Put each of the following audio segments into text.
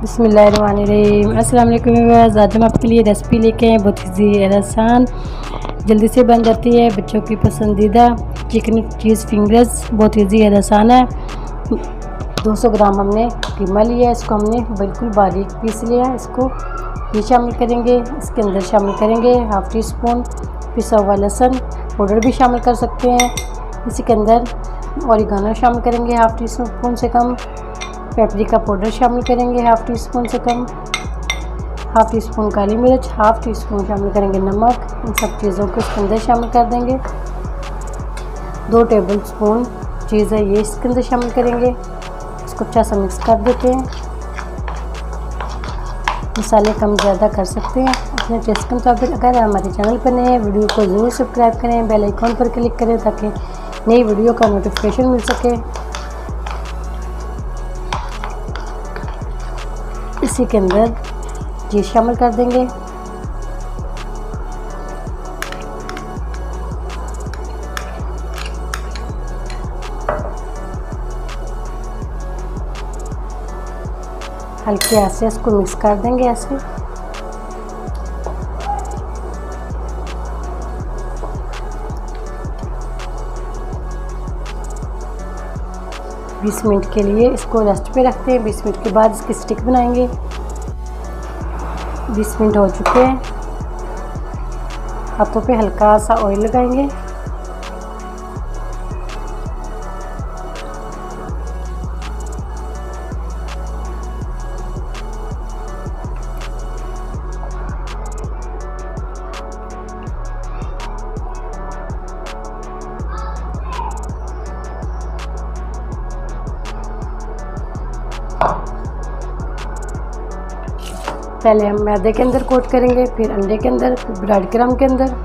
बिस्मिल्लाहिर्रहमानिर्रहीम। अस्सलाम वालेकुम व्यूअर्स, आज हम आपके लिए रेसिपी लेके आए बहुत ईजी और आसान, जल्दी से बन जाती है, बच्चों की पसंदीदा चिकन चीज़ फिंगर्स। बहुत ईजी और आसान है। 200 ग्राम हमने कीमा लिया है, इसको हमने बिल्कुल बारीक पीस लिया है। इसको ये शामिल करेंगे, इसके अंदर शामिल करेंगे हाफ़ टी स्पून पिसा हुआ लहसुन पाउडर भी शामिल कर सकते हैं। इसी के अंदर ऑरिगानो शामिल करेंगे हाफ़ टी स्पून से कम, पेपरिका पाउडर शामिल करेंगे हाफ़ टी स्पून से कम, हाफ़ टी स्पून काली मिर्च, हाफ़ टी स्पून शामिल करेंगे नमक। इन सब चीज़ों को इसके अंदर शामिल कर देंगे। 2 टेबल स्पून चीज़ है ये इसके अंदर शामिल करेंगे। इसको अच्छा सा मिक्स कर देते हैं। मसाले कम ज़्यादा कर सकते हैं अपने टेस्ट के मुताबिक। अगर हमारे चैनल पर नए हैं, वीडियो को ज़रूर सब्सक्राइब करें, बेल आइकॉन पर क्लिक करें ताकि नई वीडियो का नोटिफिकेशन मिल सके। इसी के अंदर चीज़ शामिल कर देंगे। हल्के हाथ से इसको मिक्स कर देंगे ऐसे। बीस मिनट के लिए इसको रेस्ट पे रखते हैं। 20 मिनट के बाद इसकी स्टिक बनाएंगे। 20 मिनट हो चुके हैं। हाथों पे हल्का सा ऑयल लगाएंगे। पहले हम मैदे के अंदर कोट करेंगे, फिर अंडे के अंदर, फिर ब्रेड क्रम्ब के अंदर।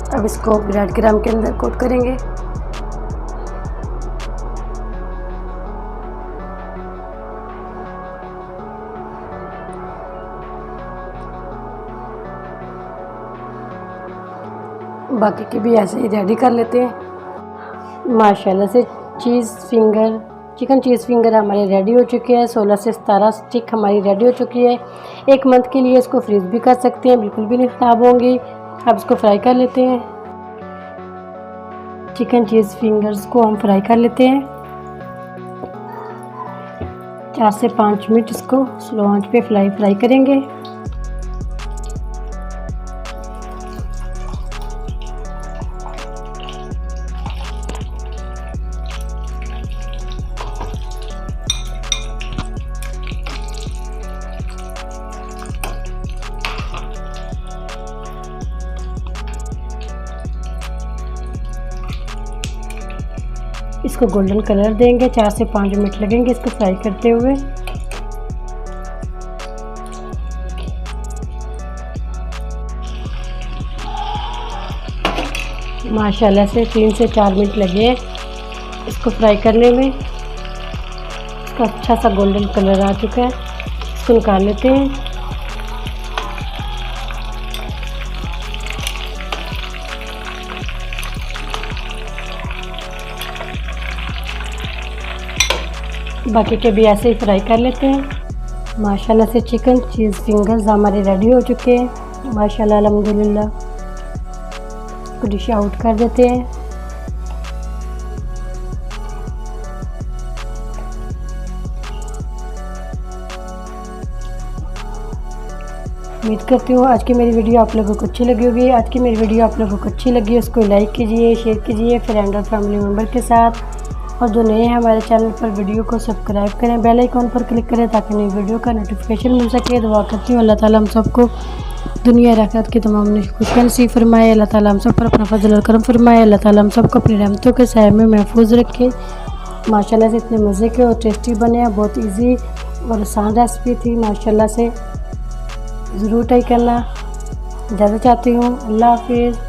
अब इसको ब्रेड क्रम्ब के अंदर कोट करेंगे। बाकी के भी ऐसे ही रेडी कर लेते हैं। माशाल्लाह से चिकन चीज़ फिंगर हमारे रेडी हो चुके हैं। 16 से 17 स्टिक हमारी रेडी हो चुकी है। 1 मंथ के लिए इसको फ्रीज़ भी कर सकते हैं, बिल्कुल भी नहीं ख़राब होंगी। अब इसको फ्राई कर लेते हैं। चिकन चीज़ फिंगर्स को हम फ्राई कर लेते हैं। 4 से 5 मिनट इसको स्लो आंच पे फ्राई करेंगे। इसको गोल्डन कलर देंगे। 4 से 5 मिनट लगेंगे इसको फ्राई करते हुए। माशाल्लाह से 3 से 4 मिनट लगे इसको फ्राई करने में। इसका अच्छा सा गोल्डन कलर आ चुका है। इसको निकाल लेते हैं। बाकी के भी ऐसे ही फ्राई कर लेते हैं। माशाल्लाह से चिकन चीज़ फिंगर्स हमारे रेडी हो चुके हैं। माशाल्लाह अल्हम्दुलिल्लाह। इसको डिश आउट कर देते हैं। उम्मीद करती हूँ आज की मेरी वीडियो आप लोगों को अच्छी लगी होगी। आज की मेरी वीडियो आप लोगों को अच्छी लगी, उसको लाइक कीजिए, शेयर कीजिए फ्रेंड और फैमिली मेम्बर के साथ। और जो नए हैं हमारे चैनल पर, वीडियो को सब्सक्राइब करें, बेल आइकॉन पर क्लिक करें ताकि नई वीडियो का नोटिफिकेशन मिल सके। दुआ करती हूँ अल्लाह ताला हम सबको दुनिया और आखिरत की तमाम खुशियाँ नसीब फरमाए। अल्लाह ताला हम सब पर अपना फजल और करम फरमाए। अल्लाह ताला हम सबको अपनी रहमतों के साए में महफूज रखे। माशाल्लाह से इतने मज़े के और टेस्टी बने हैं। बहुत इजी और आसान रेसिपी थी। माशाल्लाह से ज़रूर ट्राई करना। इजाज़त चाहती हूँ। अल्लाह हाफिज़।